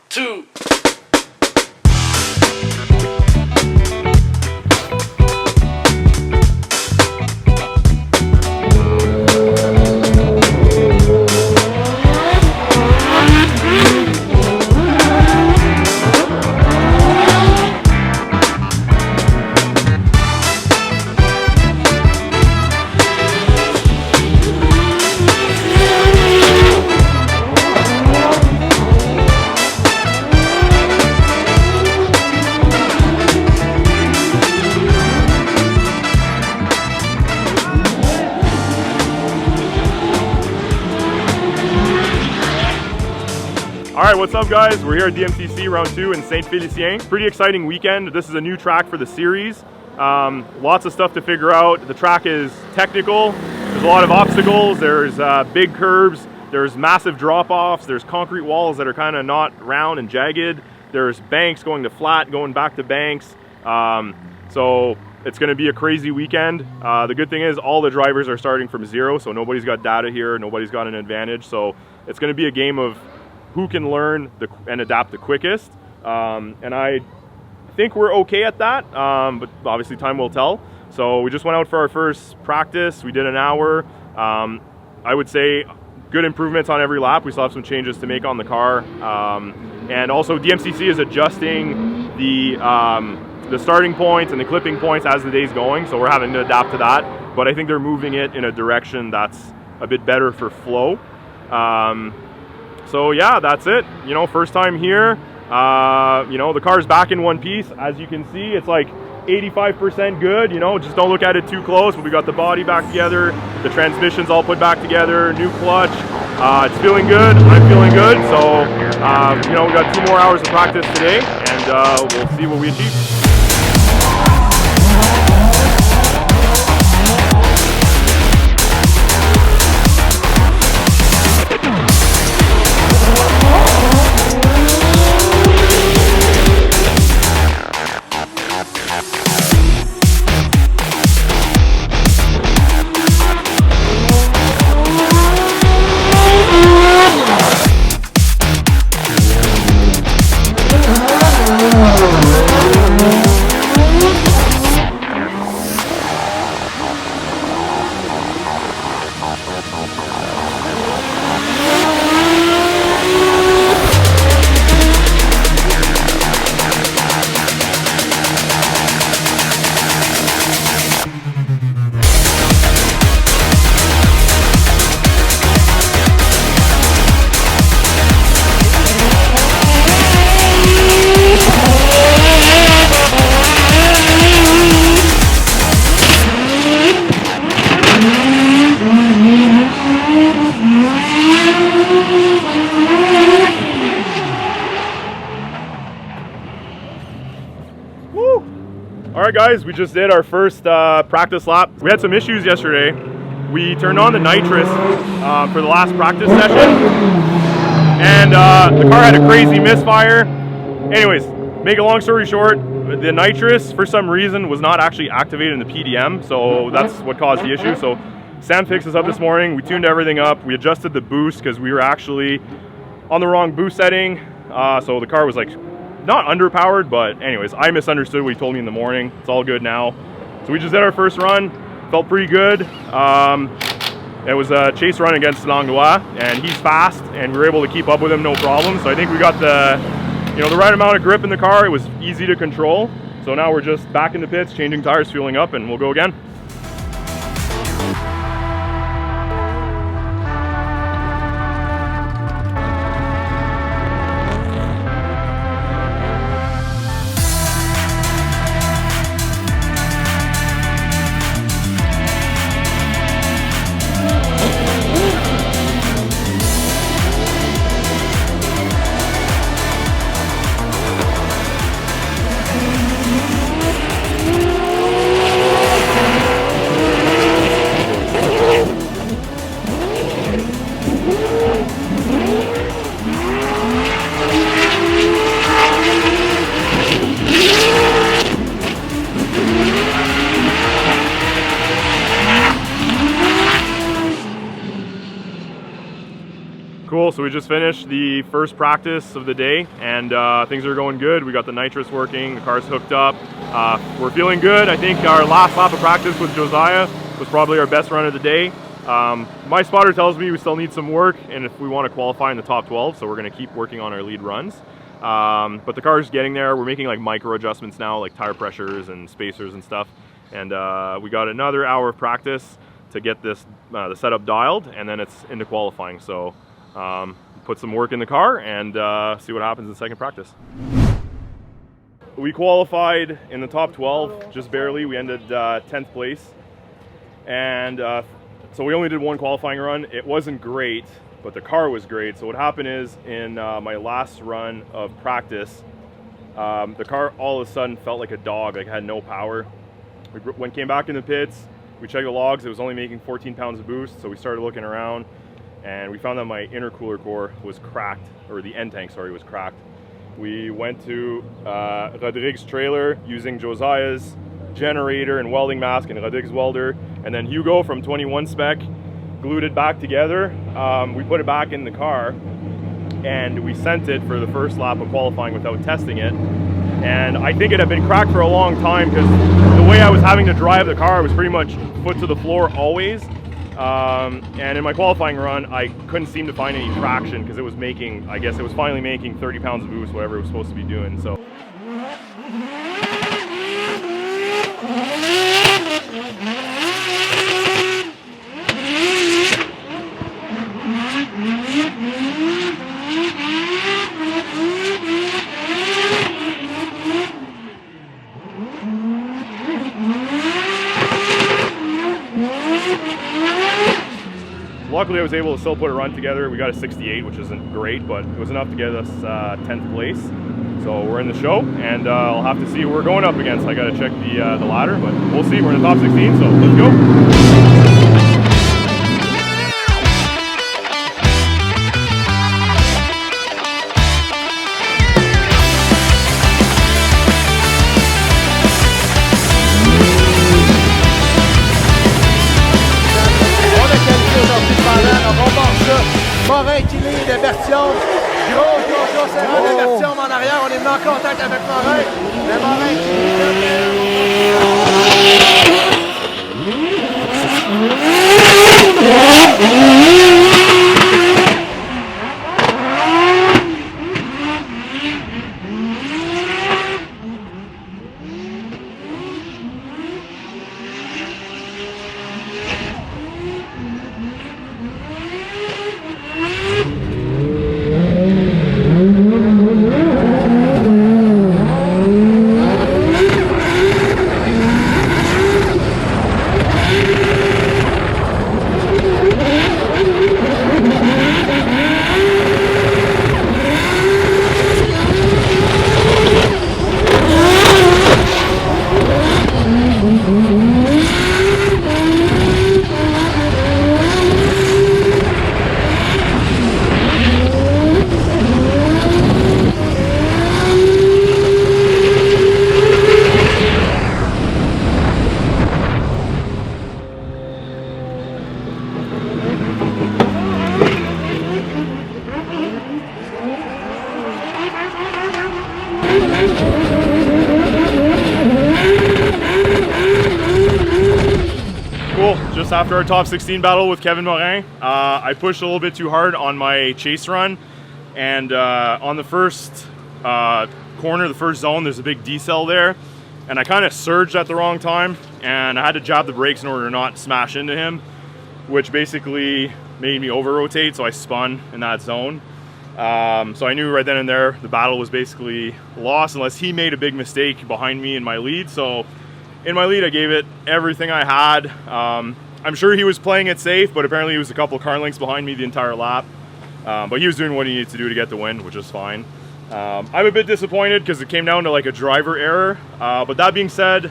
2. Alright, what's up guys? We're here at DMCC round 2 in St-Felicien. Pretty exciting weekend. This is a new track for the series. Lots of stuff to figure out. The track is technical. There's a lot of obstacles. There's big curves. There's massive drop-offs. There's concrete walls that are kind of not round and jagged. There's banks going to flat, going back to banks. So it's going to be a crazy weekend. The good thing is all the drivers are starting from zero, so nobody's got data here. Nobody's got an advantage. So it's going to be a game of who can learn and adapt the quickest, and I think we're okay at that, but obviously time will tell. So we just went out for our first practice. We did an hour. I would say good improvements on every lap. We still have some changes to make on the car, and also DMCC is adjusting the starting points and the clipping points as the day's going, so we're having to adapt to that, but I think they're moving it in a direction that's a bit better for flow. So yeah, that's it. You know, first time here. You know, the car's back in one piece. As you can see, it's like 85% good. You know, just don't look at it too close. But we got the body back together. The transmission's all put back together. New clutch. It's feeling good. I'm feeling good. So, you know, we got 2 more hours of practice today, and we'll see what we achieve. Alright guys, we just did our first practice lap. We had some issues yesterday. We turned on the nitrous for the last practice session, and the car had a crazy misfire. Anyways, make a long story short, the nitrous for some reason was not actually activated in the PDM, so that's what caused the issue. So Sam fixed us up this morning. We tuned everything up. We adjusted the boost because we were actually on the wrong boost setting, so the car was like not underpowered, but anyways, I misunderstood what he told me in the morning. It's all good now. So we just did our first run. Felt pretty good. It was a chase run against Langlois, and he's fast, and we were able to keep up with him no problem. So I think we got the right amount of grip in the car. It was easy to control. So now we're just back in the pits, changing tires, fueling up, and we'll go again. so we just finished the first practice of the day, and things are going good. We got the nitrous working, the car's hooked up. We're feeling good. I think our last lap of practice with Josiah was probably our best run of the day. My spotter tells me we still need some work, and if we want to qualify in the top 12, so we're going to keep working on our lead runs. But the car's getting there. We're making like micro adjustments now, like tire pressures and spacers and stuff. And we got another hour of practice to get this the setup dialed, and then it's into qualifying. So put some work in the car and see what happens in the second practice. We qualified in the top 12, just barely. We ended 10th place. And so we only did one qualifying run. It wasn't great, but the car was great. So what happened is in my last run of practice, the car all of a sudden felt like a dog, like it had no power. We came back in the pits, we checked the logs, it was only making 14 pounds of boost, so we started looking around, and we found that my intercooler core was cracked, or the end tank, sorry, was cracked. We went to Rodrigue's trailer using Josiah's generator and welding mask and Rodrigue's welder, and then Hugo from 21 Spec glued it back together. We put it back in the car, and we sent it for the first lap of qualifying without testing it. And I think it had been cracked for a long time because the way I was having to drive the car was pretty much foot to the floor always. And in my qualifying run, I couldn't seem to find any traction because it was making, I guess it was finally making 30 pounds of boost, whatever it was supposed to be doing. So. Luckily, I was able to still put a run together. We got a 68, which isn't great, but it was enough to get us 10th place. So we're in the show, and I'll have to see who we're going up against. I got to check the ladder, but we'll see. We're in the top 16, so let's go. Morin qui lead de Bertillon. Gros serrant de Bertillon en arrière. On est venu en contact avec Morin. Mais Morin Just after our top 16 battle with Kevin Morin, I pushed a little bit too hard on my chase run, and on the first corner, the first zone, there's a big decel there, and I kind of surged at the wrong time, and I had to jab the brakes in order to not smash into him, which basically made me over rotate, so I spun in that zone. So I knew right then and there the battle was basically lost unless he made a big mistake behind me in my lead. So in my lead, I gave it everything I had. I'm sure he was playing it safe, but apparently he was a couple car lengths behind me the entire lap. But he was doing what he needed to do to get the win, which is fine. I'm a bit disappointed because it came down to like a driver error. But that being said,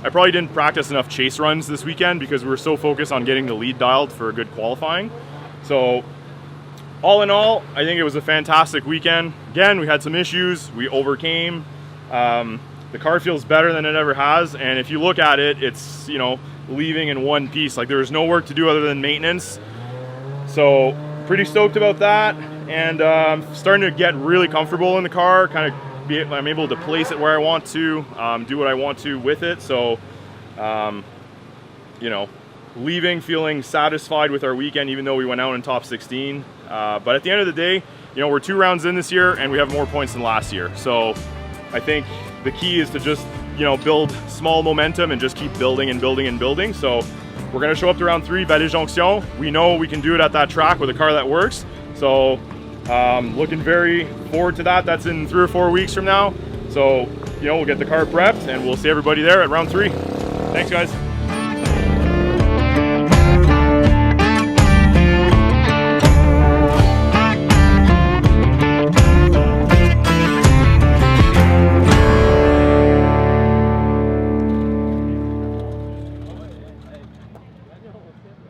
I probably didn't practice enough chase runs this weekend because we were so focused on getting the lead dialed for a good qualifying. So all in all, I think it was a fantastic weekend. Again, we had some issues, we overcame. The car feels better than it ever has, and if you look at it, it's, you know, leaving in one piece. Like, there's no work to do other than maintenance. So pretty stoked about that, and starting to get really comfortable in the car. I'm able to place it where I want to, do what I want to with it. So, you know, leaving feeling satisfied with our weekend, even though we went out in top 16. But at the end of the day, you know, we're 2 rounds in this year and we have more points than last year. So I think the key is to just, you know, build small momentum and just keep building and building and building. So we're gonna show up to round 3, Vallée-Jonction. We know we can do it at that track with a car that works. So looking very forward to that. That's in 3 or 4 weeks from now. So, you know, we'll get the car prepped and we'll see everybody there at round 3. Thanks, guys.